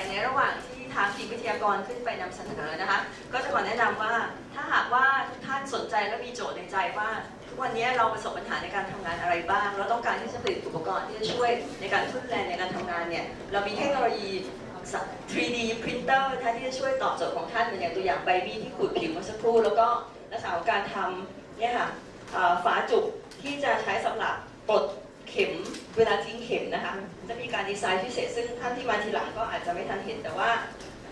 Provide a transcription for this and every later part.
ในระหว่างที่ทางทีมวิทยากรขึ้นไปนำเสนอนะคะก็จะขอแนะนำว่าถ้าหากว่าทุกท่านสนใจและมีโจทย์ในใจว่าทุกวันนี้เราประสบปัญหาในการทำงานอะไรบ้างเราต้องการที่จะผลิตอุปกรณ์ที่จะช่วยในการทุนแรงในการทำงานเนี่ยเรามีเทคโนโลยี 3D printer ที่จะช่วยตอบโจทย์ของท่านเป็นอย่างตัวอย่างใบมีดที่ขูดผิวเมื่อสักครู่แล้วก็ลักษณะของการทำเนี่ยค่ะฝาจุกที่จะใช้สำหรับปลดเข็มเวลาทิ้งเข็มนะคะจะมีการดีไซน์พิเศษซึ่งท่านที่มาทีหลังก็อาจจะไม่ทันเห็นแต่ว่า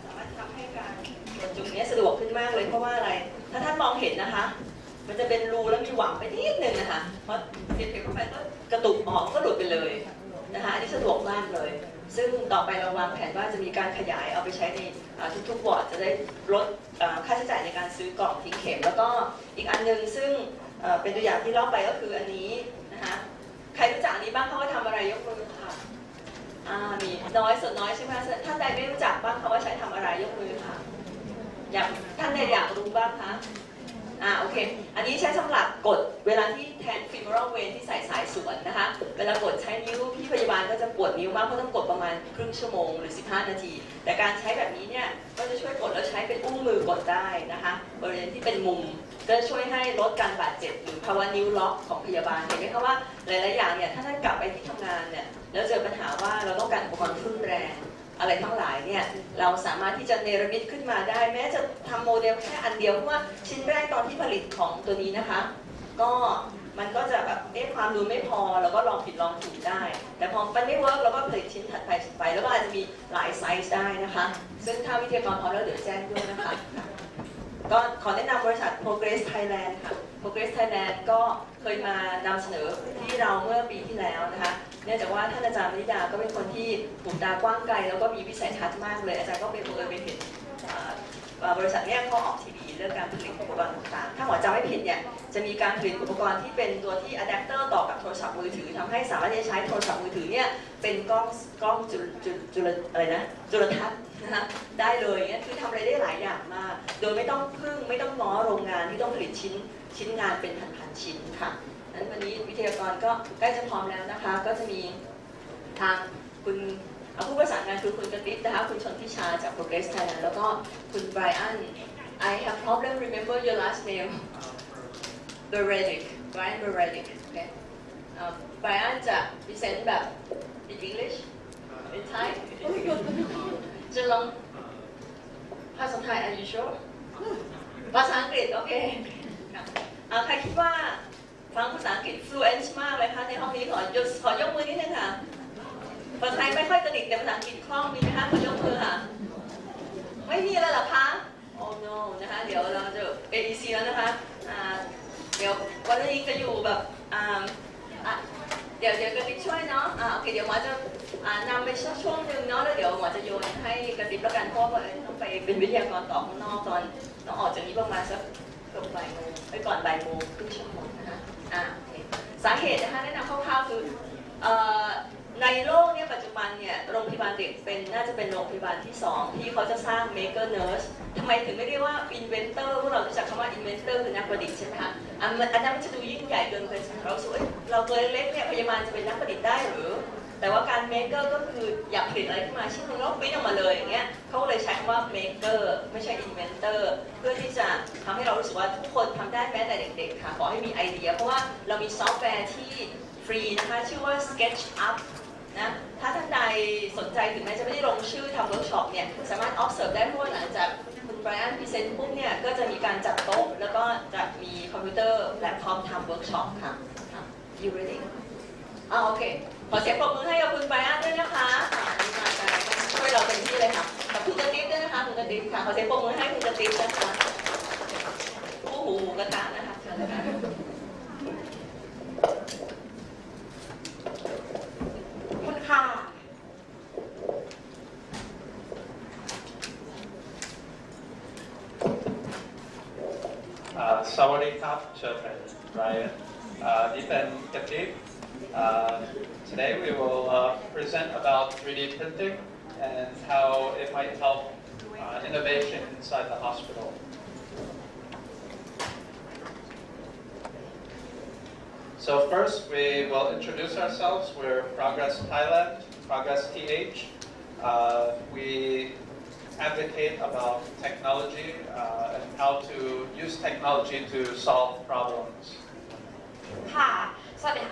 สามารถทำให้การปลดจุกนี้สะดวกขึ้นมากเลยเพราะว่าอะไรถ้าท่านมองเห็นนะคะมันจะเป็นรูแล้วมีหวังไปนิดนึงนะคะเพราะเสียบเข็มเข้าไปก็กระตุกออกก็หลุดไปเลยนะคะอันนี้สะดวกมากเลยซึ่งต่อไปเราวางแผนว่าจะมีการขยายเอาไปใช้ในทุกๆวอร์ดจะได้ลดค่าใช้จ่ายในการซื้อกล่องทิ้งเข็มแล้วก็อีกอันนึงซึ่งเป็นตัวอย่างที่เล่าไปก็คืออันนี้นะคะใครรู้จักอันนี้บ้างเขาว่าทำอะไรยกมือค่ะมีน้อยส่วนน้อยใช่ไหมท่านใดไม่รู้จักบ้างเขาว่าใช้ทำอะไรยกมือค่ะท่านใดอยากรู้บ้างคะโอเคอันนี้ใช้สำหรับกดเวลาที่แทน femoral vein ที่ใส่สายสวนนะคะเวลากดใช้นิ้วพี่พยาบาลก็จะปวดนิ้วมากเพราะต้องกดประมาณครึ่งชั่วโมงหรือ15นาทีแต่การใช้แบบนี้เนี่ยก็จะช่วยกดแล้วใช้เป็นอุ้งมือกดได้นะคะบริเวณที่เป็นมุมก็ช่วยให้ลดการบาดเจ็บหรือภาวะนิ้วล็อกของพยาบาลเห็นไหมคะว่าหลายๆอย่างเนี่ยถ้าท่านกลับไปที่ทำงานเนี่ยแล้วเจอปัญหาว่าเราต้องการอุปกรณ์ทุ่นแรงอะไรทั้งหลายเนี่ยเราสามารถที่จะเนรมิตขึ้นมาได้แม้จะทำโมเดลแค่อันเดียวเพราะว่าชิ้นแรกตอนที่ผลิตของตัวนี้นะคะก็มันก็จะแบบความรู้ไม่พอแล้วก็ลองผิดลองถูกได้แต่พอมันไม่เวิร์กเราก็ผลิตชิ้นถัดไปแล้วก็อาจจะมีหลายไซส์ได้นะคะซึ่งถ้าวิทยากรพร้อมแล้วเดี๋ยวแจ้งด้วยนะคะก็ขอแนะนำบริษัท Progress Thailand ค่ะ Progress Thailand ก็เคยมานำเสนอที่เราเมื่อปีที่แล้วนะคะเนื่องจากว่าท่านอาจารย์มณิดาก็เป็นคนที่หูตากว้างไกลแล้วก็มีวิสัยทัศน์มากเลยอาจารย์ก็เป็นไปเห็นบริษัทนี้เขาออกทีวีเรื่องการผลิตอุปกรณ์ต่างๆถ้าหมอจำไม่ผิดเนี่ยจะมีการผลิตอุปกรณ์ที่เป็นตัวที่อะแดปเตอร์ต่อกับโทรศัพท์มือถือทำให้สามารถจะใช้โทรศัพท์มือถือเนี่ยเป็นกล้องจุลทรรศน์นะคะได้เลยเนี่ยคือทำอะไรได้หลายอย่างมากโดยไม่ต้องง้อโรงงานที่ต้องผลิตชิ้นงานเป็นพันๆชิ้นค่ะนั้นวันนี้วิทยากรก็ใกล้จะพร้อมแล้วนะคะก็จะมีทางคุณผู้ประสานงานคือคุณกระติ๊บนะคะคุณชนทิชาจาก Progress Thailand แล้วก็คุณไบรอัน I have problem remember your last name Beredic Brian Beredic okay Brian จะ present แบบ in English in Thai จะลองภาษาไทย Are you sure ภาษาอังกฤษโอเคใครคิดว่าฟังภาษาอังกฤษ fluent มากเลยคะในห้องนี้ขอยกมือนิดนึงค่ะภาษาไทยไม่ค่อยกระดิกแต่ภาษาอังกฤษคล่องมีไหมคะขอยกมือค่ะไม่มีแล้วเหรอคะ oh no นะคะเดี๋ยวเราจะ AEC แล้วนะคะเดี๋ยววันนี้จะอยู่แบบเดี๋ยวกระติบช่วยเนาะโอเคเดี๋ยวหมอจะนำไปช่วงหนึ่งเนาะแล้วเดี๋ยวหมอจะโยนให้กระติบแล้วกันเพราะว่าต้องไปเป็นวิทยากรต่อข้างนอกตอนต้องออกจากนี้ประมาณสักเกือบบ่ายโมงไปก่อนบ่ายโมงครึ่งชั่วโมงนะคะสาเหตุนะคะแนะนำคร่าวๆคือในโลกเนี่ยปัจจุบันเนี่ยโรงพยาบาลเด็กน่าจะเป็นโรงพยาบาลที่2ที่เขาจะสร้าง maker nurse ทำไมถึงไม่เรียกว่า inventor พวกเรารู้จักคำว่า inventor คือนักประดิษฐ์ใช่ไหมคะอันนั้นมันจะดูยิ่งใหญ่เกินไปเราสวยเราตัวเล็กๆเนี่ยพยาบาลจะเป็นนักประดิษฐ์ได้หรือแต่ว่าการ maker ก็คืออยากผลิตอะไรขึ้นมาชิ้นนึงแล้วปริ้นออกมาเลยอย่างเงี้ยเขาเลยใช้คำว่า maker ไม่ใช่ inventor เพื่อที่จะทำให้เรารู้สึกว่าทุกคนทำได้แม้แต่เด็กๆค่ะขอให้มีไอเดียเพราะว่าเรามีซอฟต์แวร์ที่ฟรีนะคะชื่อว่า SketchUpนะถ้าท่านใดสนใจถึงแม้จะไม่ได้ลงชื่อทำเวิร์กช็อปเนี่ยสามารถ observe ได้เพราะว่าหลังจากคุณไบรอันพรีเซนต์ปุ๊บเนี่ยก็จะมีการจัดโต๊ะแล้วก็จะมีคอมพิวเตอร์แล็ปท็อปทำเวิร์กช็อปค่ะ You ready โอเคขอเสียงปรบมือให้กับคุณไบรอันด้วยนะคะมาช่วยเราเต็มที่เลยค่ะกับคุณกระติ๊บด้วยนะคะคุณกระติ๊บค่ะขอเสียงปรบมือให้คุณกระติ๊บนะคะผู้หูหมูกระทะนะคะเชิญเลยค่ะ Sawadee Krap, Children, Ryan, Deepan Katip. Today we will present about 3D printing and how it might help innovation inside the hospital. So first we will introduce ourselves. We're Progress Thailand, Progress TH. We advocate about technology and how to use technology to solve problems. ค่ะสวัสดี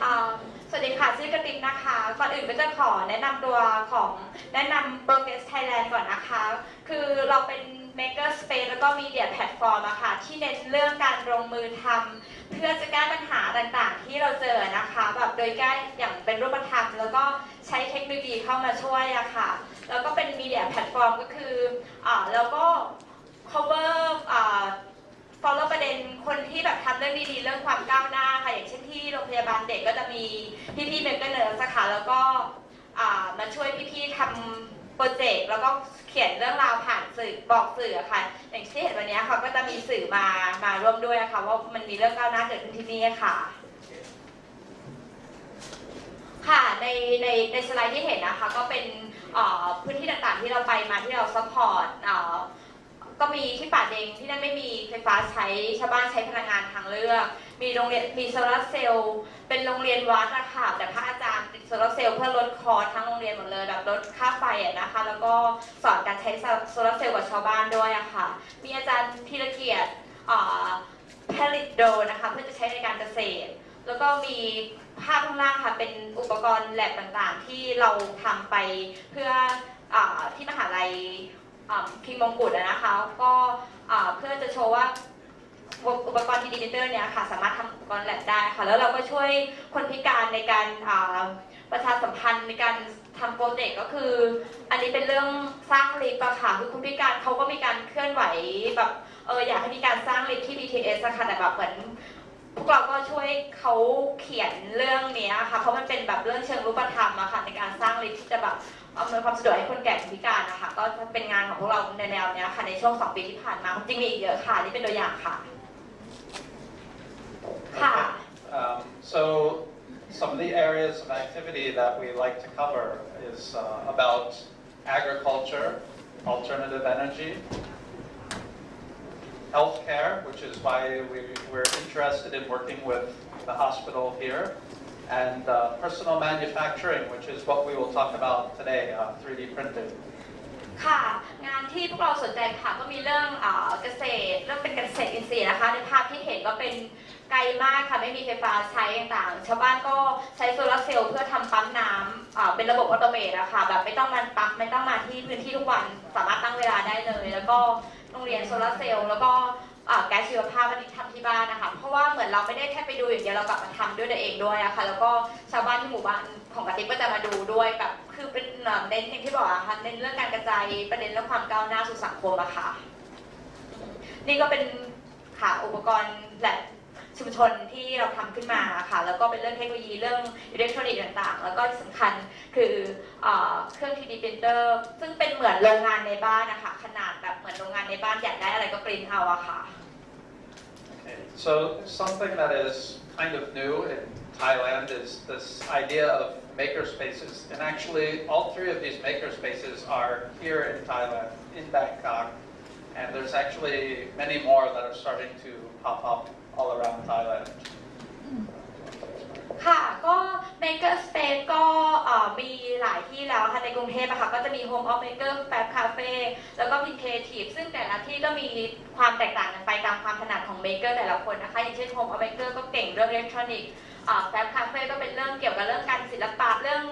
ค่ะชื่อกระติกนะคะก่อนอื่นก็จะขอแนะนำตัวของแนะนำ Progress Thailand ก่อนนะคะคือเราเป็น Maker Space แล้วก็ Media Platform อะค่ะที่เน้นเรื่องการลงมือทำเพื่อจะแก้ปัญหาต่างๆที่เราเจอนะคะแบบโดยแก้อย่างเป็นรูปธรรมแล้วก็ใช้เทคโนโลยีเข้ามาช่วยอะค่ะแล้วก็เป็น Media Platform ก็คือแล้วก็ cover follow ประเด็นคนที่แบบทำเรื่องดีๆเรื่องความก้าวหน้าค่ะอย่างเช่นที่โรงพยาบาลเด็กก็จะมีพี่ๆเมกเกอร์เนิร์สค่ะแล้วก็มาช่วยพี่ๆทำโปรเจกต์แล้วก็เขียนเรื่องราวผ่านสื่อบอกสื่อค่ะอย่างที่เห็นวันนี้ค่ะก็จะมีสื่อมาร่วมด้วยค่ะว่ามันมีเรื่องก้าวหน้าเกิดขึ้นที่นี่ค่ะค่ะในสไลด์ที่เห็นนะคะก็เป็นพื้นที่ต่างๆที่เราไปมาที่เราซัพพอร์ตก็มีที่ป่าเด็งที่นั่นไม่มีไฟฟ้าใช้ชาวบ้านใช้พลังงานทางเลือกมีโรงเรียนมีโซลาร์เซลล์เป็นโรงเรียนวัดนะคะแต่พระอาจารย์ติดโซลาร์เซลล์เพื่อลดคอสทั้งโรงเรียนหมดเลยแบบลดค่าไฟนะคะแล้วก็สอนการใช้โซลาร์เซลล์กับชาวบ้านด้วยอะค่ะมีอาจารย์ธีรเกียรติผลิตโดรนนะคะเพื่อจะใช้ในการเกษตรแล้วก็มีภาพข้างล่างค่ะเป็นอุปกรณ์แลบต่างๆที่เราทำไปเพื่อที่มหาลัยคิงมงกุฎนะคะก็เพื่อจะโชว์ว่าอุปกรณ์ 3D printer เนี่ยค่ะสามารถทำอุปกรณ์แลบได้ค่ะแล้วเราก็ช่วยคนพิการในการประชาสัมพันธ์ในการทำโปรเจกต์ก็คืออันนี้เป็นเรื่องสร้างลิฟต์อะค่ะคือคนพิการเขาก็มีการเคลื่อนไหวแบบอยากให้มีการสร้างลิฟต์ที่ BTS อะค่ะแต่แบบเหมือนพวกเราก็ช่วยเขาเขียนเรื่องนี้ค่ะเพราะมันเป็นแบบเรื่องเชิงรูปธรรมอะค่ะในการสร้างลิฟต์ที่จะแบบอำนวยความสะดวกให้คนแก่คนพิการนะคะก็เป็นงานของพวกเราในแนวนี้ค่ะในช่วง2 ปีที่ผ่านมาจริงมีอีกเยอะค่ะนี่เป็นตัวอย่างค่ะค่ะ So some of the areas of activity that we like to cover is about agriculture, alternative energy, healthcare, which is why we're interested in working with the hospital here, and personal manufacturing, which is what we will talk about today, 3D printing. ค่ะงานที่พวกเราสนใจค่ะก็มีเรื่องเกษตรเรื่องเป็นเกษตรอินทรีย์นะคะในภาพที่เห็นก็เป็นไกลมากค่ะไม่มีไฟฟ้าใช้ต่างๆชาวบ้านก็ใช้โซลาร์เซลล์เพื่อทำปั๊มน้ำเป็นระบบออโตเมตอะค่ะแบบไม่ต้องมาปั๊มไม่ต้องมาที่พื้นที่ทุกวันสามารถตั้งเวลาได้เลยแล้วก็โรงเรียนโซลาร์เซลล์แล้วก็แก๊สชีวภาพวันนี้ทำที่บ้านนะคะเพราะว่าเหมือนเราไม่ได้แค่ไปดูอย่างเดียวเรากลับมาทำด้วยตัวเองด้วยอะค่ะแล้วก็ชาวบ้านที่หมู่บ้านของกระติบก็จะมาดูด้วยแบบคือเป็นเน้นอย่างที่บอกอะค่ะเน้นเรื่องการกระจายประเด็นเรื่องความก้าวหน้าสู่สังคมอะค่ะนี่ก็เป็นค่ะอุปกรณ์และชุมชนที่เราทำขึ้นมาค่ะแล้วก็เป็นเรื่องเทคโนโลยีเรื่องอิเล็กทรอนิกส์ต่างๆแล้วก็สำคัญคือเครื่อง 3D printer ซึ่งเป็นเหมือนโรงงานในบ้านนะคะขนาดแบบเหมือนโรงงานในบ้านอยากได้อะไรก็ปริ้นเอาอะค่ะ So something that is kind of new in Thailand is this idea of maker spaces, and actually all 3 of these maker spaces are here in Thailand, in Bangkok, and there's actually many more that are starting to pop up all around Thailand. ค่ะก็ Maker Space ก็มีหลายที่แล้วค่ะในกรุงเทพอะค่ะก็จะมี Home of Maker Fab Cafe แล้วก็ Pin Creative ซึ่งแต่ละที่ก็มีความแตกต่างกันไปตามความถนัดของ Maker แต่ละคนนะคะอย่างเช่น Home of Maker ก็เก่งเรื่องอิเล็กทรอนิกส์Fab Cafe ก็เป็นเรื่องเกี่ยวกับเรื่องการศิลปะเรื่อง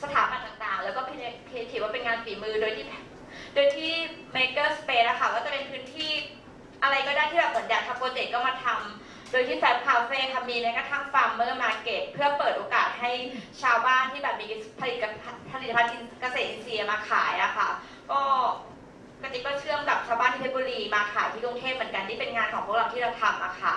สถาปัตย์ต่างๆแล้วก็ Pin Creative ว่าเป็นงานฝีมือโดยที่ Maker Space อะค่ะก็จะเป็นพื้นที่อะไรก็ได้ที่แบบเหมือนอยากทำโปรเจกต์ก็มาทำโดยที่แฟบคาเฟ่ทำมีแม้กระทั่งฟาร์มเมอร์มาร์เก็ตเพื่อเปิดโอกาสให้ชาวบ้านที่แบบมีผลิตภัณฑ์เกษตรอินทรีย์มาขายอะค่ะก็กติกก็เชื่อมกับชาวบ้านที่เพชรบุรีมาขายที่กรุงเทพเหมือนกันที่เป็นงานของพวกเราที่เราทำอะค่ะ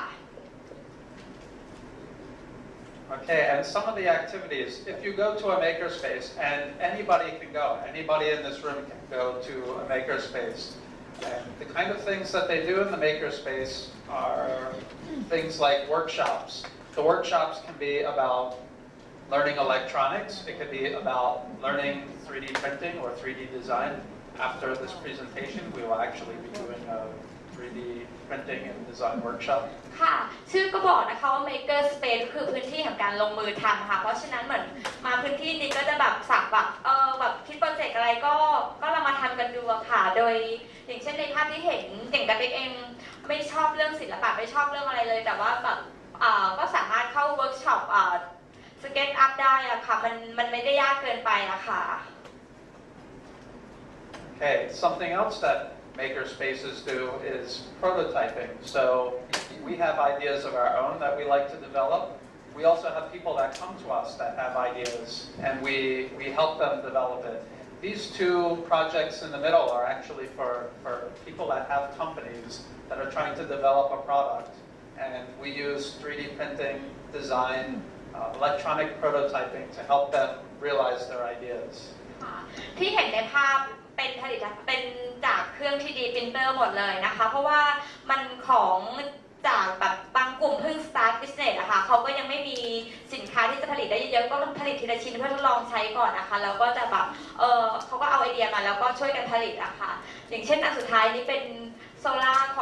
Okay, and some of the activities, if you go to a makerspace, and anybody can go, anybody in this room can go to a makerspace. And the kind of things that they do in the makerspace are things like workshops. The workshops can be about learning electronics. It could be about learning 3D printing or 3D design. After this presentation, we will actually be doing a 3D printing and design workshop. ค่ะชื่อก็บอกนะคะว่า Maker Space คือพื้นที่แห่งการลงมือทำค่ะเพราะฉะนั้นเหมือนมาพื้นที่นี้ก็จะแบบสักแบบแบบคิดโปรเจกต์อะไรก็เรามาทำ ำกันดูอะค่ะโดยอย่างเช่นในภาพที่เห็นอย่างกระติกเองไม่ชอบเรื่องศิลปะไม่ชอบเรื่องอะไรเลยแต่ว่าแบบก็สามารถเข้าเวิร์กช็อปสเก็ตอัพได้อะค่ะมันไม่ได้ยากเกินไปอะค่ะ Okay, something else that maker spaces do is prototyping. So we have ideas of our own that we like to develop. We also have people that come to us that have ideas, and we help them develop it. These two projects in the middle are actually for people that have companies that are trying to develop a product, and we use 3D printing, design, electronic prototyping to help them realize their ideas. ที่เห็นในภาพเป็นผลิตเป็นจากเครื่อง 3D printer หมดเลยนะคะเพราะว่ามันของจากแบบบางกลุ่มเพิ่ง start business อะค่ะเขาก็ยังไม่มีสินค้าที่จะผลิตได้เยอะๆก็ต้องผลิตทีละชิ้นเพื่อทดลองใช้ก่อนนะคะแล้วก็จะแบบเขาก็เอาไอเดียมาแล้วก็ช่วยกันผลิตอะค่ะอย่างเช่นอันสุดท้ายนี้เป็นโซล่าข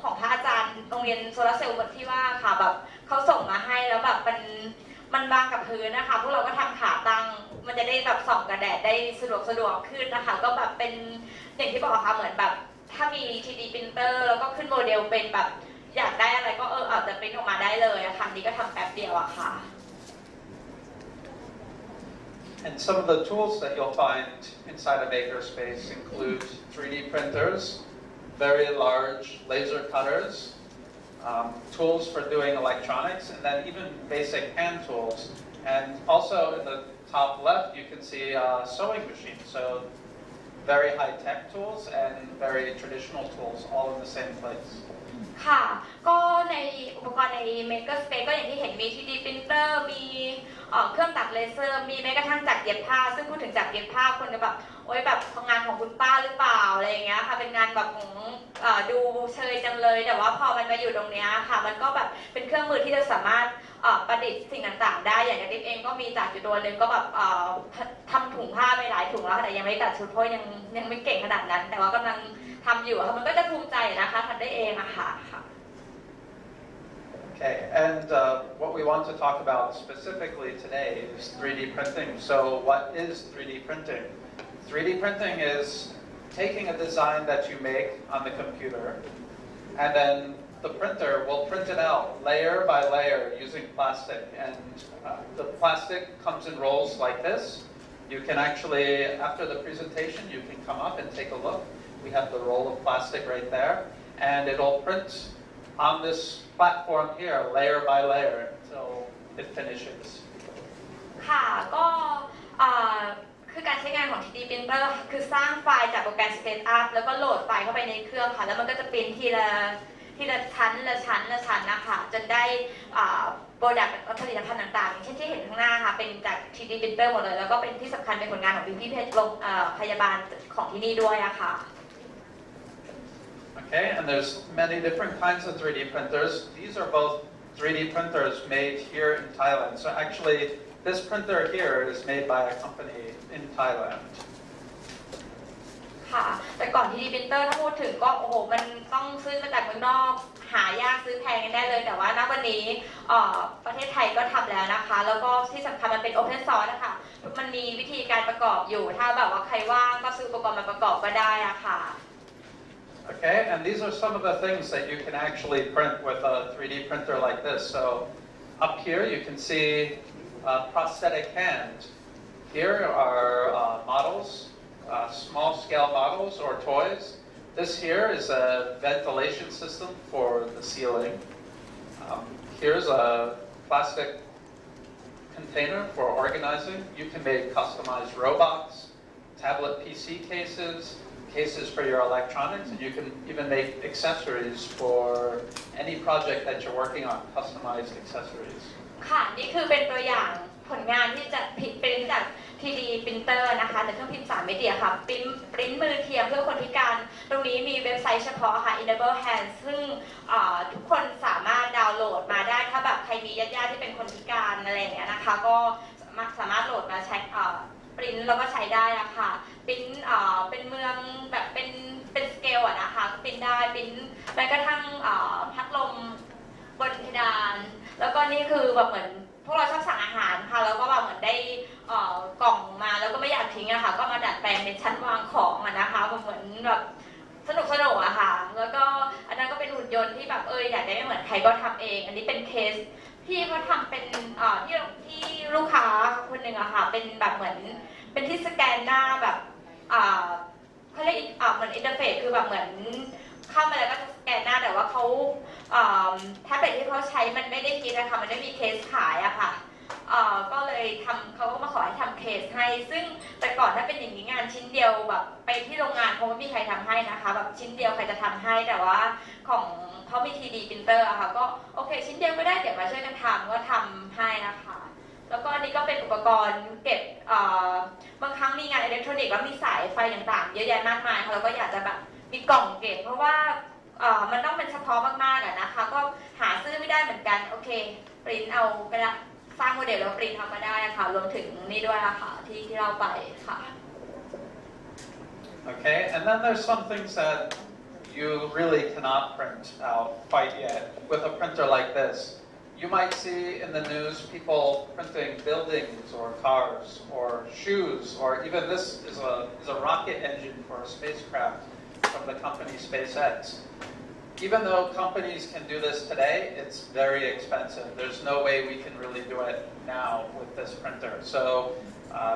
องพระอาจารย์โรงเรียนโซลาเซลล์ที่ว่าค่ะแบบเขาส่งมาให้แล้วแบบมันวางกับพื้นนะคะพวกเราก็ทำขาตั้งมันจะได้แบบส่องกระแดดได้สะดวกขึ้นนะคะก็แบบเป็นอย่างที่บอกค่ะเหมือนแบบถ้ามี 3D printer แล้วก็ขึ้นโมเดลเป็นแบบอยากได้อะไรก็อาจจะปริ้นออกมาได้เลยอะค่ะนี่ก็ทำแป๊บเดียวอะค่ะ And some of the tools that you'll find inside a makerspace include 3D printers, very large laser cutters, tools for doing electronics, and then even basic hand tools. And also in the top left, you can see sewing machines. So very high-tech tools and very traditional tools all in the same place. ค่ะก็ในอุปกรณ์ใน Makerspace ก็อย่างที่เห็นมี 3D printer มีเครื่องตัดเลเซอร์มีแม้กระทั่งจักรเย็บผ้าซึ่งพูดถึงจักรเย็บผ้าคนจะแบบโอ๊ยแบบงานของคุณป้าหรือเปล่าอะไรอย่างเงี้ยค่ะเป็นงานแบบของดูเชยจังเลยแต่ว่าพอมันมาอยู่ตรงเนี้ยค่ะมันก็แบบเป็นเครื่องมือที่จะสามารถประดิษฐ์สิ่งต่างๆได้อย่างดิ๊กเองก็มีจักรอยู่ตัวหนึ่งก็แบบทำถุงผ้าไปหลายถุงแล้วแต่ยังไม่ตัดชุดเพราะยังไม่เก่งขนาดนั้นแต่ว่ากำลังทำอยู่ค่ะมันก็จะภูมิใจนะคะทำได้เองอะค่ะ Okay, and what we want to talk about specifically today is 3D printing. So what is 3D printing? 3D printing is taking a design that you make on the computer, and then the printer will print it out layer by layer using plastic. And the plastic comes in rolls like this. You can actually, after the presentation, you can come up and take a look. We have the roll of plastic right there, and it'll print on this platform here, layer by layer, until it finishes. ค่ะก็คือการใช้งานของ 3D printer คือสร้างไฟล์จากโปรแกรม SketchUp แล้วก็โหลดไฟล์เข้าไปในเครื่องค่ะแล้วมันก็จะปริ้นทีละชั้นนะคะจนได้โปรดักต์ผลิตภัณฑ์ต่างๆอย่างเช่นที่เห็นข้างหน้าค่ะเป็นจาก 3D printer หมดเลยแล้วก็เป็นที่สำคัญเป็นผลงานของพี่พยาบาลของที่นี่ด้วยอะค่ะ Okay, and there's many different kinds of 3D printers. These are both 3D printers made here in Thailand. So actually, this printer here is made by a company in Thailand. ค่ะแต่ก่อน 3D printer ถ้าพูดถึงก็โอ้โหมันต้องซื้อมาจากเมืองนอกหายากซื้อแพงกันได้เลยแต่ว่าณวันนี้ประเทศไทยก็ทำแล้วนะคะแล้วก็ที่สำคัญมันเป็น Open Source นะคะมันมีวิธีการประกอบอยู่ถ้าแบบว่าใครว่างก็ซื้ออุปกรณ์มาประกอบก็ได้อะค่ะ Okay, and these are some of the things that you can actually print with a 3D printer like this. So up here you can see a prosthetic hand. Here are models, small scale models or toys. This here is a ventilation system for the ceiling. Here's a plastic container for organizing. You can make customized robots, tablet PC cases for your electronics, and you can even make accessories for any project that you're working on, customized accessories. ค่ะนี่คือเป็นตัวอย่างผลงานที่จะปริ้นจาก 3D printer นะคะในเครื่องพิมพ์3มิติค่ะปริ้นมือเทียมเพื่อคนพิการตรงนี้มีเว็บไซต์เฉพาะค่ะ Enable Hands ซึ่งทุกคนสามารถดาวน์โหลดมาได้ถ้าแบบใครมีญาติๆที่เป็นคนพิการอะไรอย่างเงี้ยนะคะก็สามารถโหลดมาใช้ปริ้นแล้วก็ใช้ได้อะค่ะปริ้นเป็นเมืองแบบเป็นสเกลอะนะคะปริ้นได้ปริ้นแม้กระทั่งพัดลมบนเพดานแล้วก็นี่คือแบบเหมือนพวกเราชอบสั่งอาหารค่ะแล้วก็แบบเหมือนได้กล่องมาแล้วก็ไม่อยากทิ้งอะค่ะก็มาดัดแปลงเป็นชั้นวางของอะนะคะเห แบบสนุกอะค่ะแล้วก็อันนั้นก็เป็นหุ่นยนต์ที่แบบอยากได้ไม่เหมือนใครก็ทำเองอันนี้เป็นเคสที่เขาทำเป็นที่ลูกค้าคนหนึ่งอะค่ะเป็นแบบเหมือนเป็นที่สแกนหน้าแบบเขาเรียกเหมือนอินเทอร์เฟซคือแบบเหมือนเข้ามาแล้วก็จะสแกนหน้าแต่ว่าเขาแท็บเล็ตที่เขาใช้มันไม่ได้คิดนะคะมันไม่มีเคสขายอะค่ะก็เลยเขาก็มาขอให้ทำเคสให้ซึ่งแต่ก่อนถ้าเป็นอย่างนี้งานชิ้นเดียวแบบไปที่โรงงานคงไม่มีใครทำให้นะคะแบบชิ้นเดียวใครจะทำให้แต่ว่าของเขามี 3D printer อะค่ะก็โอเคชิ้นเดียวก็ได้เดี๋ยวมาช่วยกันทำก็ทำให้นะคะแล้วก็อันนี้ก็เป็นอุปกรณ์เก็บบางครั้งมีงานอิเล็กทรอนิกส์แล้วมีสายไฟต่างๆเยอะแยะมากมายค่ะเราก็อยากจะแบบมีกล่องเก็บเพราะว่ามันต้องเป็นเฉพาะมากๆอะนะคะก็หาซื้อไม่ได้เหมือนกันโอเคปริ้นเอาไปละสร้างโมเดลแล้วปริ้นทำมาได้ค่ะรวมถึงนี่ด้วยค่ะที่เราไปค่ะ Okay, and then there's some things that you really cannot print out quite yet with a printer like this. You might see in the news people printing buildings or cars or shoes, or even this is a rocket engine for a spacecraft from the company SpaceX. Even though companies can do this today, it's very expensive. There's no way we can really do it now with this printer. So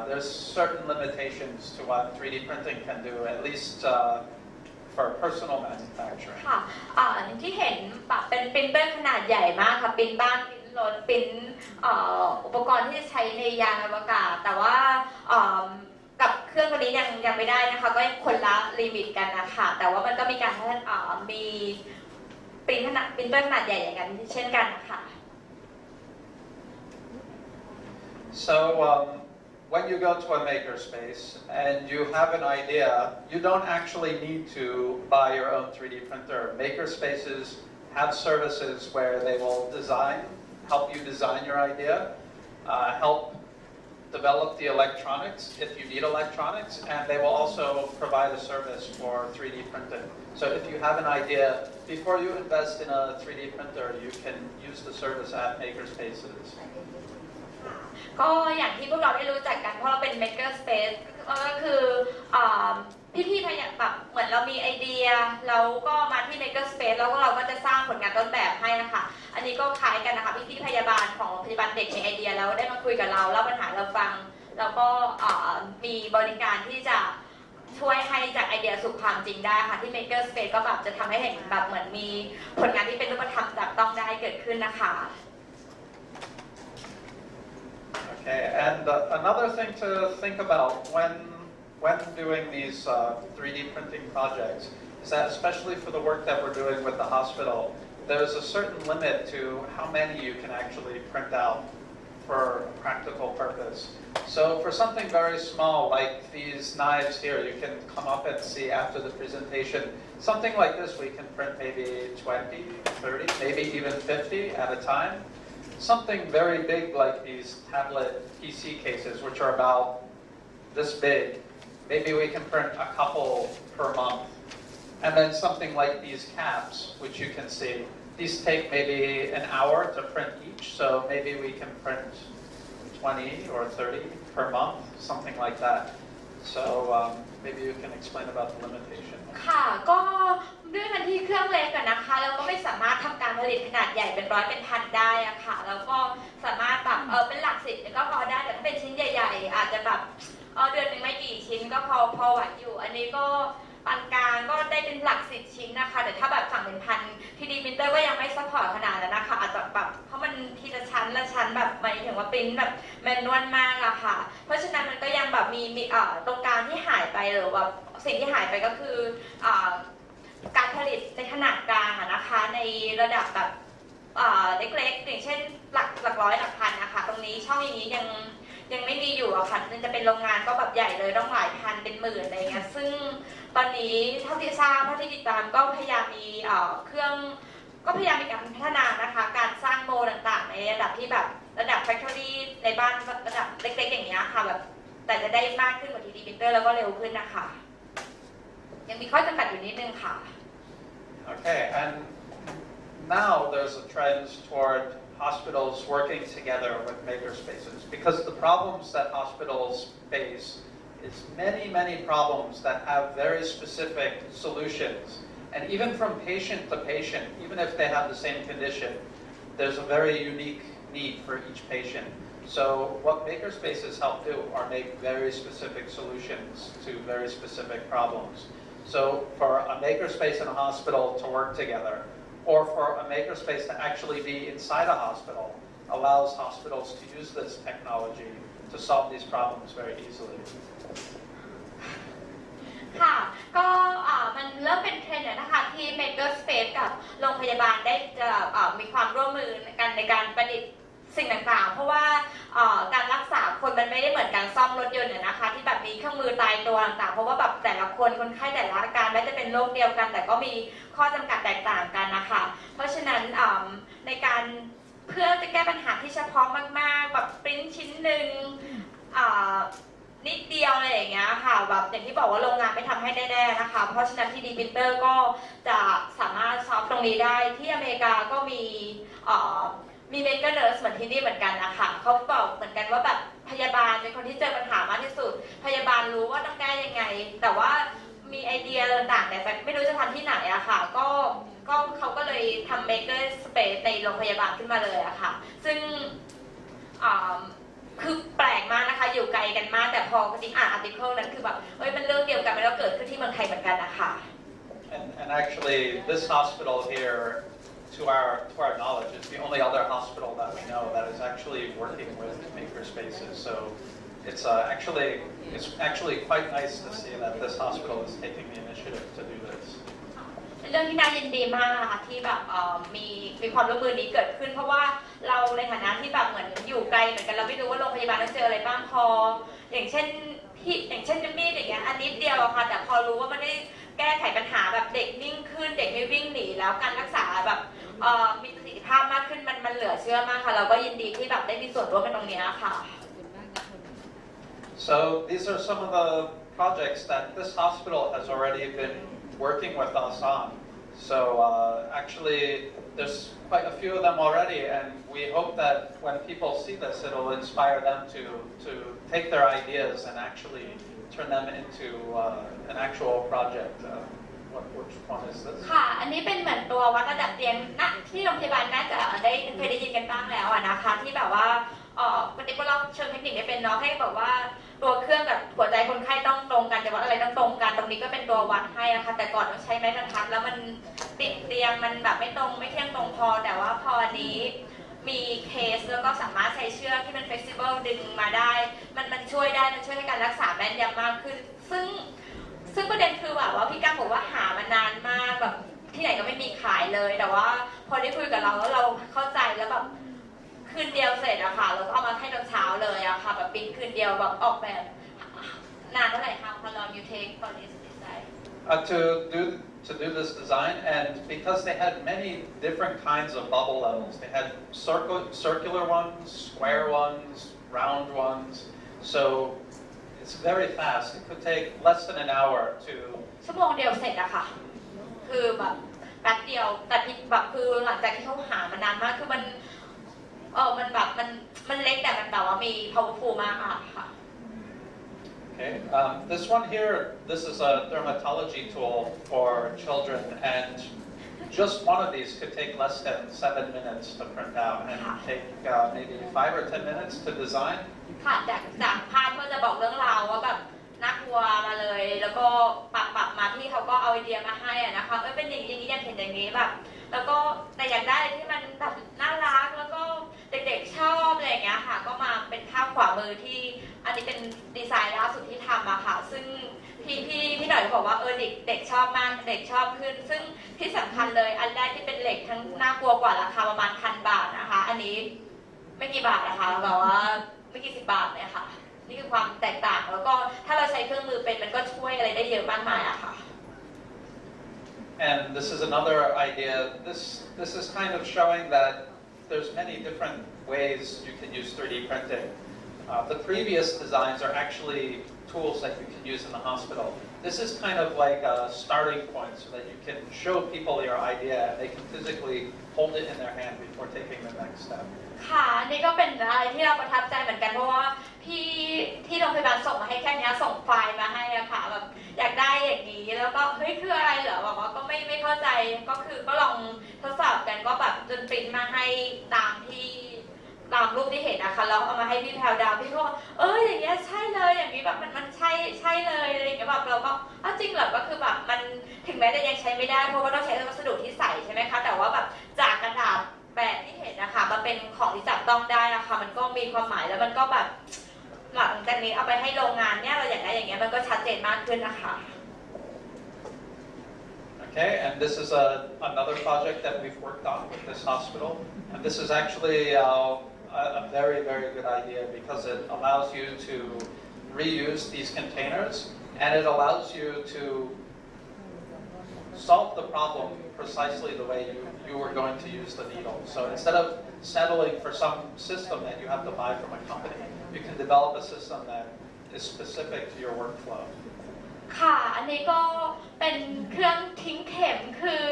there's certain limitations to what 3D printing can do, at least for personal manufacturing. ค่ะอย่างที่เห็นแบบเป็นปรินเตอร์ขนาดใหญ่มากค่ะปริ้นบ้านปริ้นรถปริ้นอุปกรณ์ที่จะใช้ในยานอวกาศแต่ว่ากับเครื่องตัวนี้ยังไม่ได้นะคะก็คนละลิมิตกันนะคะแต่ว่ามันก็มีการมีปริ้นเตอร์ขนาดใหญ่อย่างนั้นเช่นกันนะคะ So when you go to a makerspace and you have an idea, you don't actually need to buy your own 3D printer. Makerspaces have services where they will help you design your idea, help develop the electronics if you need electronics, and they will also provide a service for 3D printing. So if you have an idea, before you invest in a 3D printer, you can use the service at makerspaces. ก็อย่างที่พวกเราได้รู้จักกันเพราะเราเป็น maker space ก็คือพี่ๆพยายามแบบเหมือนเรามีไอเดียแล้วก็มาที่ maker space แล้วเราก็จะสร้างผลงานต้นแบบให้นะคะอันนี้ก็คล้ายกันนะคะพี่ๆพยาบาลของโรงพยาบาลเด็กมีไอเดียแล้วได้มาคุยกับเราเล่าปัญหาเราฟังแล้วก็มีบริการที่จะช่วยให้จากไอเดียสู่ความจริงได้ค่ะที่ maker space ก็แบบจะทำให้เห็นแบบเหมือนมีผลงานที่เป็นรูปธรรมจับต้องได้เกิดขึ้นนะคะ Okay, and another thing to think about when doing these 3D printing projects is that especially for the work that we're doing with the hospital, there's a certain limit to how many you can actually print out for a practical purpose. So for something very small like these knives here, you can come up and see after the presentation, something like this we can print maybe 20, 30, maybe even 50 at a time. Something very big like these tablet PC cases, which are about this big, maybe we can print a couple per month. And then something like these caps, which you can see, these take maybe an hour to print each, so maybe we can print 20 or 30 per month, something like that. So maybe you can explain about the limitation. ค่ะก็ด้วยมันที่เครื่องเล็กกันนะคะเราก็ไม่สามารถทำการผลิตขนาดใหญ่เป็นร้อยเป็นพันได้อะค่ะแล้วก็สามารถแบบเป็นหลักสิบก็พอได้แต่ถ้าเป็นชิ้นใหญ่ๆอาจจะแบบเดือนหนึ่งไม่กี่ชิ้นก็พอไหวอยู่อันนี้ก็ปานกลางก็ได้เป็นหลักสิบชิ้นนะคะแต่ถ้าแบบสั่งเป็นพันทีดีพิมพ์เตอร์ก็ยังไม่ซัพพอร์ตขนาดนั้นนะคะอาจจะแบบเพราะมันทีละชั้นละชั้นแบบหมายถึงว่าปริ้นแบบแมนนวลมากอะค่ะเพราะฉะนั้นมันก็ยังแบบมีตรงกลางที่หายไปหรือว่าสิ่งที่หายไปก็คือการผลิตในขนาดกลางนะคะในระดับแบบเล็กๆอย่างเช่นหลักร้อยหลักพันนะคะตรงนี้ช่องอย่างนี้ยังไม่มีอยู่อะค่ะมันจะเป็นโรงงานก็แบบใหญ่เลยต้องหลายพันเป็นหมื่นอะไรเงี้ยซึ่งตอนนี้เท่าที่ทราบเท่าที่ติดตามก็พยายามมีเครื่องก็พยายามมีการพัฒนานะคะการสร้างโมต่างๆในระดับที่แบบระดับ factory ในบ้านระดับเล็กๆอย่างเงี้ยค่ะแบบแต่จะได้มากขึ้นกว่า 3D printer แล้วก็เร็วขึ้นนะคะยังมีข้อจำกัดอยู่นิดนึงค่ะ Okay, and now there's a trend toward hospitals working together with makerspaces because the problems that hospitals face is many problems that have very specific solutions. And even from patient to patient, even if they have the same condition, there's a very unique need for each patient. So what makerspaces help do are make very specific solutions to very specific problems. So for a makerspace in a hospital to work together, or for a makerspace to actually be inside a hospital, allows hospitals to use this technology to solve these problems very easily. ค่ะก็มันเริ่มเป็นเทรนด์นะคะที่ Maker Space กับโรงพยาบาลได้จะมีความร่วมมือกันในการประดิษฐ์สิ่งต่างๆเพราะว่าการรักษาคนมันไม่ได้เหมือนการซ่อมรถยนต์นะคะที่แบบมีเครื่องมือตายตัวต่างๆเพราะว่าแบบแต่ละคนไข้แต่ละอาการแม้จะเป็นโรคเดียวกันแต่ก็มีข้อจำกัดแตกต่างกันนะคะเพราะฉะนั้นในการเพื่อจะแก้ปัญหาที่เฉพาะมากๆแบบปริ้นชิ้นหนึ่งนิดเดียวอะไรอย่างเงี้ยค่ะแบบอย่างที่บอกว่าโรงงานไม่ทำให้แน่ๆนะคะเพราะฉะนั้นที่ดีพิมพ์เตอร์ก็จะสามารถซอฟตรงนี้ได้ที่อเมริกาก็มีเมกเกอร์เนิร์สเหมือนที่นี่เหมือนกันนะคะเขาบอกเหมือนกันว่าแบบพยาบาลเป็นคนที่เจอปัญหามากที่สุดพยาบาลรู้ว่าต้องแก้ยังไงแต่ว่ามีไอเดียต่างๆแต่ไม่รู้จะทำที่ไหนอะค่ะก็เขาก็เลยทำ Maker Space ในโรงพยาบาลขึ้นมาเลยอะค่ะซึ่งคือแปลกมากนะคะอยู่ไกลกันมากแต่พอจริงอ่านอาร์ติเคิลนั้นคือแบบมันเรื่องเดียวกันแล้วเกิดขึ้นที่เมืองไทยเหมือนกันนะคะ And actually this hospital here to our knowledge is the only other hospital that we know that is actually working with makerspaces so it's actually quite nice to see that this hospital is taking the initiative to do this เรื่องที่น่ายินดีมากนะคะที่แบบมีความร่วมมือนี้เกิดขึ้นเพราะว่าเราในฐานะที่แบบเหมือนอยู่ไกลเหมือนกันเราไม่รู้ว่าโรงพยาบาลต้องเจออะไรบ้างพออย่างเช่นมีดอย่างเงี้ยอันนิดเดียวอะค่ะแต่พอรู้ว่ามันได้แก้ไขปัญหาแบบเด็กนิ่งขึ้นเด็กไม่วิ่งหนีแล้วการรักษาแบบมีประสิทธิภาพมากขึ้นมันเหลือเชื่อมากค่ะเราก็ยินดีที่แบบได้มีส่วนร่วมในตรงนี้ค่ะ So these are some of the projects that this hospital has already been working with us on. So actually, there's quite a few of them already, and we hope that when people see this, it'll inspire them to take their ideas and actually turn them into an actual project. Which one is this? ค่ะ อันนี้เป็นเหมือนตัววัดระดับเตียงนะที่โรงพยาบาลน่าจะเคยได้ยินกันบ้างแล้วนะคะที่แบบว่าปฏิบัติเราเชิงเทคนิคไม่เป็นเนาะให้แบบว่าตัวเครื่องกับหัวใจคนไข้ต้องตรงกันแต่ว่าอะไรต้องตรงกันตรงนี้ก็เป็นตัววัดให้นะคะแต่ก่อนต้องใช้ไม้บรรทัดแล้วมันติดเตียงมันแบบไม่เที่ยงตรงพอแต่ว่าพอนี้มีเคสแล้วก็สามารถใช้เชือกที่มัน flexible ดึงมาได้มันช่วยได้มันช่วยให้การรักษาแม่นยำมากขึ้นซึ่งประเด็นคือแบบว่าพี่ก้างบอกว่าหามานานมากแบบที่ไหนก็ไม่มีขายเลยแต่ว่าพอได้คุยกับเราแล้วเราเข้าใจแล้วแบบคืนเดียวเสร็จอะค่ะแล้วก็เอามาให้ตอนเช้าเลยอะค่ะแบบปิ้นคืนเดียวแบบออกแบบนานเท่าไหร่คะ How long you take for this design? To do this design, and because they had many different kinds of bubble levels, they had circular ones, square ones, round ones. So it's very fast. It could take less than an hour to. ชั่วโมงเดียวเสร็จอะค่ะคือแบบแป๊บเดียวแต่ที่แบบคือหลังจากที่เขาหามานานมากคือมันแบบมันเล็กแต่มันแบบว่ามี powerful มากอะค่ะ Okay, this one here, this is a dermatology tool for children, and just one of these could take less than 7 minutes to print out, and take maybe 5 or 10 minutes to design. ค่ะจากภาพก็จะบอกเรื่องราวว่าแบบน่ากลัวมาเลยแล้วก็ปรับมาพี่เขาก็เอาไอเดียมาให้อะนะคะเป็นอย่างนี้อยากเห็นอย่างนี้แบบแล้วก็แต่อยากได้ที่มันแบบน่ารักแล้วก็เด็กๆชอบอะไรอย่างเงี้ยค่ะก็มาเป็นภาพขวามือที่อันนี้เป็นดีไซน์ล่าสุดที่ทำอะค่ะซึ่งพี่หน่อยบอกว่าเด็กชอบมากเด็กชอบขึ้นซึ่งที่สำคัญเลยอันแรกที่เป็นเหล็กทั้งน่ากลัวกว่าราคาประมาณ1,000 บาทนะคะอันนี้ไม่กี่บาทนะคะแบบว่าไม่กี่10 บาทเลยค่ะนี่คือความแตกต่างแล้วก็ถ้าเราใช้เครื่องมือเป็นมันก็ช่วยอะไรได้เยอะมากมายอะค่ะ And this is another idea. This is kind of showing that there's many different ways you can use 3D printing. The previous designs are actually tools that you can use in the hospital. This is kind of like a starting point so that you can show people your idea and they can physically hold it in their hand before taking the next step. ค่ะนี่ก็เป็นอะไรที่เราประทับใจเหมือนกันเพราะว่าพี่ที่โรงพยาบาลส่งมาให้แค่นี้ส่งไฟล์มาให้อะค่ะแบบอยากได้อย่างนี้แล้วก็เฮ้ยคืออะไรเหรอแบบว่าก็ไม่เข้าใจก็คือก็ลองทดสอบกันก็แบบจนปริ้นมาให้ตามรูปที่เห็นนะคะแล้วเอามาให้พี่แพรวดาวพี่ก็อย่างเงี้ยใช่เลยอย่างนี้แบบมันใช่เลยอะไรอย่างเงี้ยแบบเราก็จริงเหรอก็คือแบบมันถึงแม้จะยังใช้ไม่ได้เพราะว่าต้องใช้วัสดุที่ใส่ใช่ไหมคะแต่ว่าแบบจากกระดาษแบบที่เห็นนะคะมันเป็นของที่จับต้องได้นะคะมันก็มีความหมายแล้วมันก็แบบหลังจากนี้เอาไปให้โรงงานเนี่ยเราอยากได้อย่างเงี้ยมันก็ชัดเจนมากขึ้นนะคะ Okay, and this is another project that we've worked on with this hospital, and this is actually a very, very good idea because it allows you to reuse these containers and it allows you to solve the problem precisely the way you were going to use the needle. So instead of settling for some system that you have to buy from a company, you can develop a system that is specific to your workflow. ค่ะอันนี้ก็เป็นเครื่องทิ้งเข็มคือ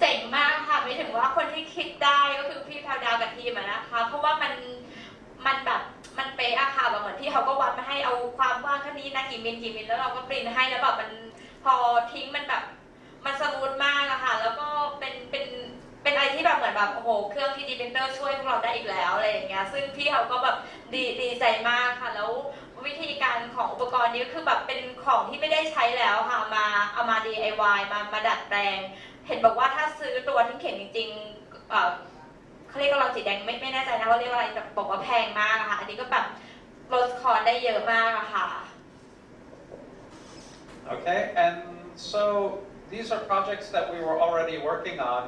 เจ๋งมากค่ะไม่ถึงว่าคนที่คิดได้ก็คือพี่แพรวดาวกับทีมนะคะเพราะว่ามันแบบมันเป๊ะอะค่ะแบบเหมือนที่เขาก็วัดมาให้เอาความกว้างแค่นี้นะกี่มิลแล้วเราก็ปริ้นให้แล้วแบบมันพอทิ้งมันแบบมันสมูทมากอะค่ะแล้วก็เป็นอะไรที่แบบเหมือนแบบโอ้โหเครื่อง 3D printer ช่วยพวกเราได้อีกแล้วอะไรอย่างเงี้ยซึ่งพี่เขาก็แบบดีใจมากค่ะแล้ววิธีการของอุปกรณ์นี้ก็คือแบบเป็นของที่ไม่ได้ใช้แล้วค่ะเอามา DIY มาดัดแปลงเห็นบอกว่าถ้าซื้อตัวทิ้งเข็มจริงๆเขาเรียกกำลังสีแดงไม่แน่ใจนะว่าเรียกอะไรแต่บอกว่าแพงมากค่ะอันนี้ก็แบบลดคอร์สได้เยอะมากค่ะ Okay, and so these are projects that we were already working on.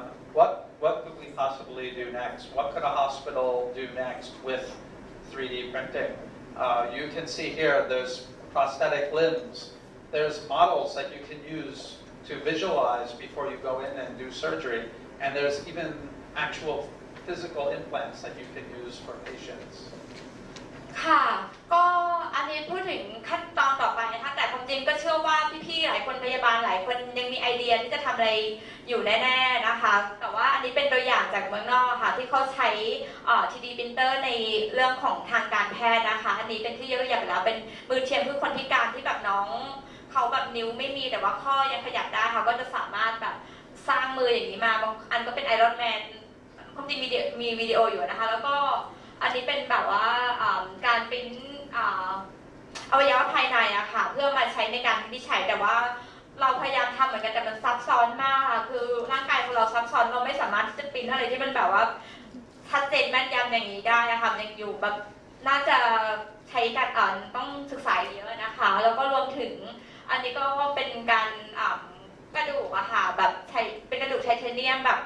What could we possibly do next? What could a hospital do next with 3D printing? You can see here there's prosthetic limbs. There's models that you can use to visualize before you go in and do surgery. And there's even actual physical implants that you can use for patients. ค่ะก็อันนี้พูดถึงขั้นตอนต่อไปนะคะแต่ความจริงก็เชื่อว่าพี่ๆหลายคนพยาบาลหลายคนยังมีไอเดียที่จะทำอะไรอยู่แน่ๆนะคะแต่ว่าอันนี้เป็นตัวอย่างจากเมืองนอกค่ะที่เขาใช้3D printer ในเรื่องของทางการแพทย์นะคะอันนี้เป็นที่ยกตัวอย่างไปแล้วเป็นมือเทียมเพื่อคนพิการที่แบบน้องเขาแบบนิ้วไม่มีแต่ว่าข้อยังขยับได้เขาก็จะสามารถแบบสร้างมืออย่างนี้มาบางอันก็เป็นไอรอนแมนความจริงมีวิดีโออยู่นะคะแล้วก็อันนี้เป็นแบบว่าการปริ้นอวัยวะภายในอะค่ะเพื่อมาใช้ในการวินิจฉัยแต่ว่าเราพยายามทำเหมือนกันแต่มันซับซ้อนมากค่ะคือร่างกายของเราซับซ้อนเราไม่สามารถที่จะปริ้นอะไรที่มันแบบว่าชัดเจนแม่นยำอย่างนี้ได้นะคะยังอยู่แบบน่าจะใช้การต้องศึกษาเยอะนะคะแล้วก็รวมถึงอันนี้ก็เป็นการกระดูกอะค่ะแบบใช้เป็นกระดูกไทเทเนียมแบบ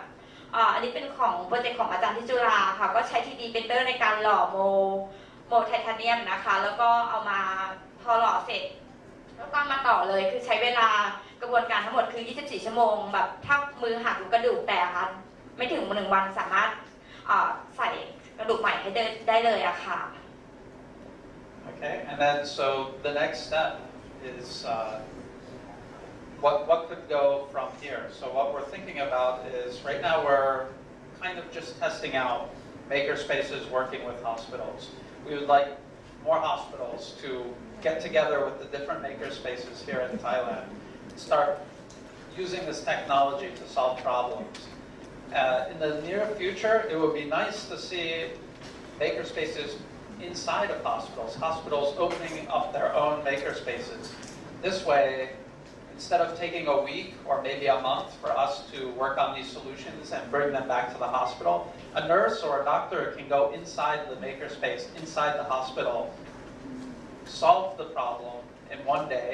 อันนี้เป็นของโปรเจกต์ของอาจารย์ที่จุฬาค่ะก็ใช้ 3D printer ในการหล่อโมไทเทเนียมนะคะแล้วก็เอามาพอหล่อเสร็จแล้วก็มาต่อเลยคือใช้เวลากระบวนการทั้งหมดคือ24 ชั่วโมงแบบถ้ามือหักหรือกระดูกแตกค่ะไม่ถึง1 วันสามารถใส่กระดูกใหม่ให้ได้เลยอะค่ะ Okay, and then so the next step is what could go from here. So what we're thinking about is right now we're kind of just testing out maker spaces working with hospitals. We would like more hospitals to get together with the different maker spaces here in Thailand, start using this technology to solve problems. In the near future, it would be nice to see maker spaces inside of hospitals opening up their own maker spaces. This way, instead of taking a week or maybe a month for us to work on these solutions and bring them back to the hospital, a nurse or a doctor can go inside the makerspace, inside the hospital, solve the problem in one day,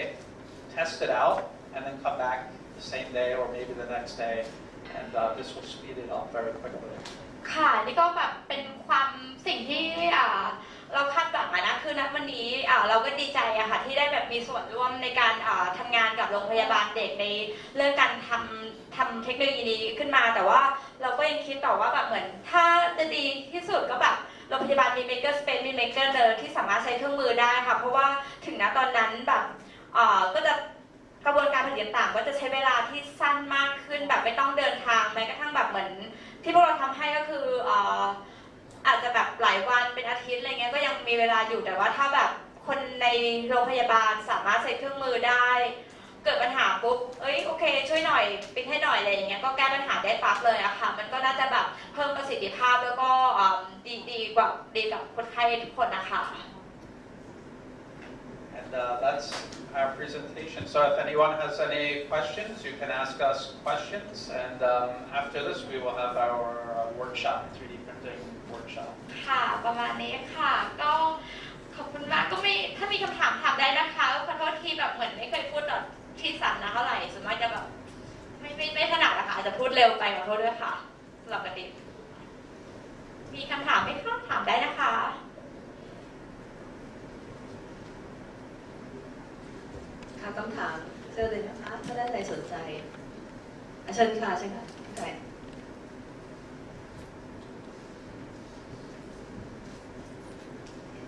test it out, and then come back the same day or maybe the next day, and this will speed it up very quickly. ค่ะนี่ก็แบบเป็นความสิ่งที่เราคาดหวังนะคือณวันนี้เราก็ดีใจอะค่ะที่ได้แบบมีส่วนร่วมในการทำงานกับโรงพยาบาลเด็กในเรื่องการทำเทคโนโลยีนี้ขึ้นมาแต่ว่าเราก็ยังคิดต่อว่าแบบเหมือนถ้าจะดีที่สุดก็แบบ โรงพยาบาลมี maker space มี maker nurse ที่สามารถใช้เครื่องมือได้ค่ะเพราะว่าถึงณตอนนั้นแบบก็จะกระบวนการผลิตต่างๆก็จะใช้เวลาที่สั้นมากขึ้นแบบไม่ต้องเดินทางแม้กระทั่งแบบเหมือนที่พวกเราทำให้ก็คืออาจจะแบบหลายวันเป็นอาทิตย์อะไรเงี้ยก็ยังมีเวลาอยู่แต่ว่าถ้าแบบคนในโรงพยาบาลสามารถใช้เครื่องมือได้เกิดปัญหาปุ๊บโอเคช่วยหน่อยปิดให้หน่อยอะไรอย่างเงี้ยก็แก้ปัญหาได้ปั๊บเลยอะค่ะมันก็น่าจะแบบเพิ่มประสิทธิภาพแล้วก็ดีกับคนไข้ทุกคนนะคะ And that's our presentation. So if anyone has any questions, you can ask us questions. And after this, we will have our workshop, 3D printing workshop. ค่ะประมาณนี้ค่ะก็ขอบคุณมากก็ไม่ถ้ามีคำถามถามได้นะคะขอโทษที่แบบเหมือนไม่เคยพูดแบบที่สันนะเท่าไหร่ส่วนมากจะแบบไม่ถนัดนะคะอาจจะพูดเร็วไปขอโทษด้วยค่ะสำหรับกระติกมีคำถามไหมคะถามได้นะคะค่ะคำถามเชิญเลยนะคะถ้าด้านใดสนใจเชิญค่ะเชิญค่ะไก่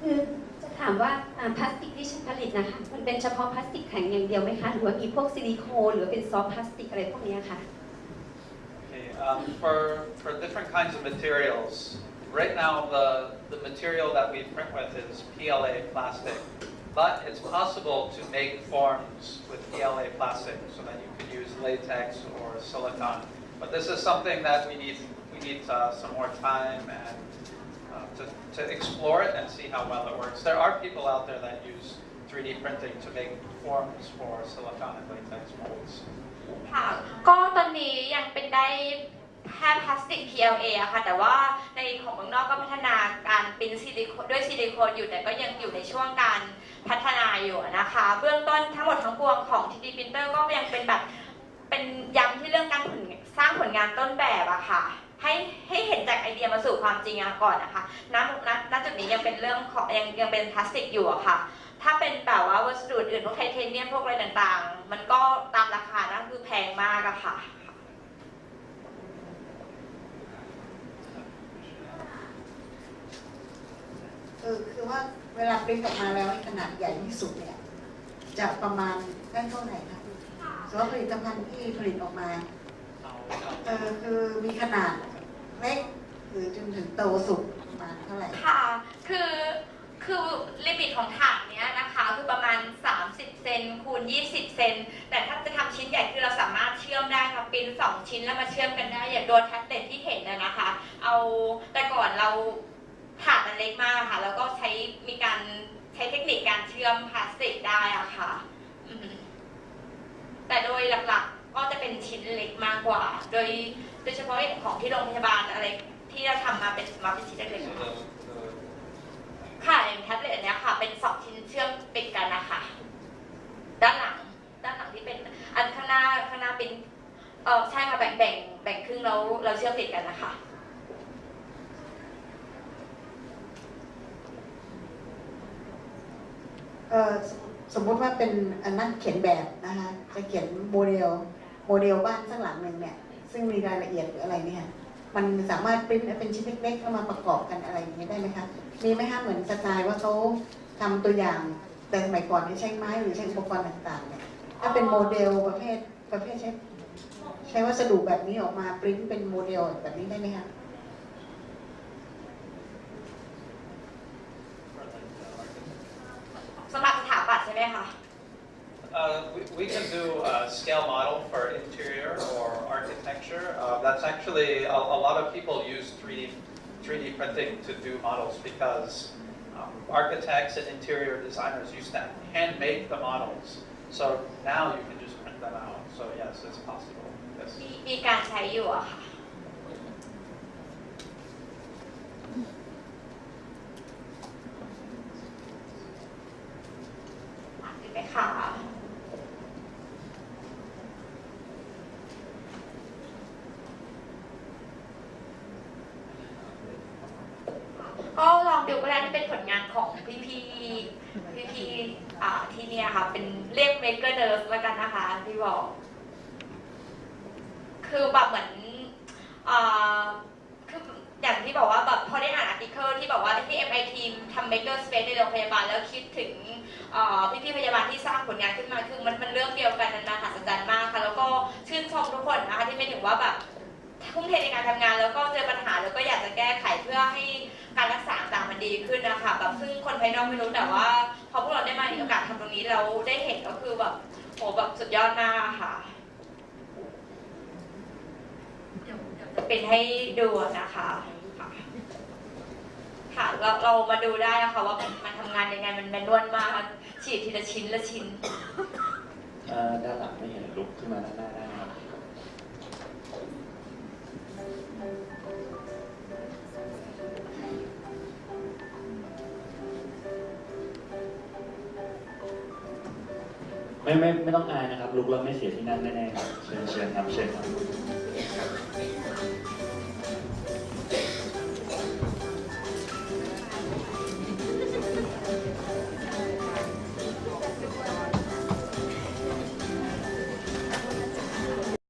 คือจะถามว่าพลาสติกที่ใช้ผลิตนะคะมันเป็นเฉพาะพลาสติกแข็งอย่างเดียวไหมคะหรือว่ามีพวกซิลิโคนหรือเป็นซอฟต์พลาสติกอะไรพวกนี้ค่ะ Okay, for different kinds of materials, right now the material that we print with is PLA plastic, but it's possible to make forms with PLA plastic so that you could use latex or silicone. But this is something that we need some more time and to explore it and see how well it works. There are people out there that use 3D printing to make forms for silicone and latex molds. ค่ะก็ตอนนี้ยังเป็นได้แค่พลาสติก PLA อะค่ะแต่ว่าในของเมืองนอกก็พัฒนาการปริ้นซิลิโคนด้วยซิลิโคนอยู่แต่ก็ยังอยู่ในช่วงการพัฒนาอยู่นะคะเบื้องต้นทั้งหมดทั้งปวงของ 3D printer ก็ยังเป็นแบบเป็นย้ำที่เรื่องการสร้างผลงานต้นแบบอะค่ะให้เห็นจากไอเดียมาสู่ความจริงก่อนนะคะณจุดนี้ยังเป็นเรื่องของยังเป็นพลาสติกอยู่อะค่ะถ้าเป็นแบบว่าวัสดุอื่นพวกไทเทเนียมพวกอะไรต่างๆมันก็ตามราคานะคือแพงมากอะค่ะคือว่าเวลาปริ้นออกมาแล้วขนาดใหญ่ที่สุดเนี่ยจะประมาณได้เท่าไหร่คะสำหรับผลิตภัณฑ์ที่ผลิตออกมาคือมีขนาดเล็กหรือจนถึงโตสุดประมาณเท่าไหร่ค่ะคือลิมิตของถาดเนี้ยนะคะคือประมาณ30 เซนคูณ20 เซนแต่ถ้าจะทำชิ้นใหญ่คือเราสามารถเชื่อมได้ค่ะปริ้น2 ชิ้นแล้วมาเชื่อมกันได้อย่างตัวแท็บเล็ตที่เห็นนะคะแต่ก่อนเราถาดมันเล็กมากค่ะแล้วก็มีการใช้เทคนิคการเชื่อมพลาสติกได้อะค่ะแต่โดยหลักๆก็จะเป็นชิ้นเล็กมากกว่าโดยเฉพาะของที่โรงพยาบาลอะไรที่เราทำมาเป็นชิ้นเล็กๆค่ะอย่างแท็บเล็ตเนี้ยค่ะเป็น2 ชิ้นเชื่อมติดกันนะคะด้านหลังที่เป็นอันข้างหน้าเป็นใช่ค่ะแบ่งครึ่งแล้วเราเชื่อมติดกันนะคะสมมุติว่าเป็นนักเขียนแบบนะคะจะเขียนโมเดลบ้านสักหลังหนึ่งเนี่ยซึ่งมีรายละเอียดหรืออะไรเนี่ยมันสามารถปริ้นเป็นชิ้นเล็กๆแล้วมาประกอบกันอะไรอย่างนี้ได้ไหมคะมีไหมคะเหมือนสไตล์ว่าเขาทำตัวอย่างแต่สมัยก่อนใช้ไม้หรือใช้อุปกรณ์ต่างๆเนี่ยถ้าเป็นโมเดลประเภทใช้วัสดุแบบนี้ออกมาปริ้นเป็นโมเดลแบบนี้ได้ไหมคะสำหรับสถาปัตย์ใช่ไหมคะ We can do a scale model for interior or architecture. That's actually a lot of people use 3D printing to do models because architects and interior designers used to hand make the models. So now you can just print them out. So yes, it's possible. Yes. มีการใช้อยู่อะค่ะไหมคะก็ลองดูก็ได้ที่เป็นผลงานของพี่ที่เนี่ยค่ะเป็นเรียก maker nurse แล้วกันนะคะที่บอกคือแบบเหมือนคืออยาก อย่างที่บอกว่าแบบพอได้อ่านอาร์ติเคิลที่บอกว่าที่ MIT ทำ Maker Space ในโรงพยาบาลแล้วคิดถึงพี่ๆพยาบาลที่สร้างผลงานขึ้นมาคือมันเรื่องเดียวกันมันมหัศจรรย์มากค่ะแล้วก็ชื่นชมทุกคนนะคะที่ไม่ถึงว่าแบบทุ่มเทในการทำงานแล้วก็เจอปัญหาแล้วก็อยากจะแก้ไขเพื่อให้การรักษาต่างมันดีขึ้นนะคะแบบซึ่งคนภายนอกไม่รู้แต่ว่าพอพวกเราได้มามีโอกาสทำตรงนี้เราได้เห็นก็คือแบบโหแบบสุดยอดมากค่ะเดี๋ยวจะเป็นให้ดูนะคะค่ะเรามาดูได้นะคะว่ามันทำงานยังไงมันแมนนวลมากฉีดทีละชิ้นละชิ้นด้านหลังไม่เห็นลุกขึ้นมาด้านหน้าได้ครับไม่ต้องอายนะครับลุกแล้วไม่เสียที่นั่งแน่ๆครับเชิญครับ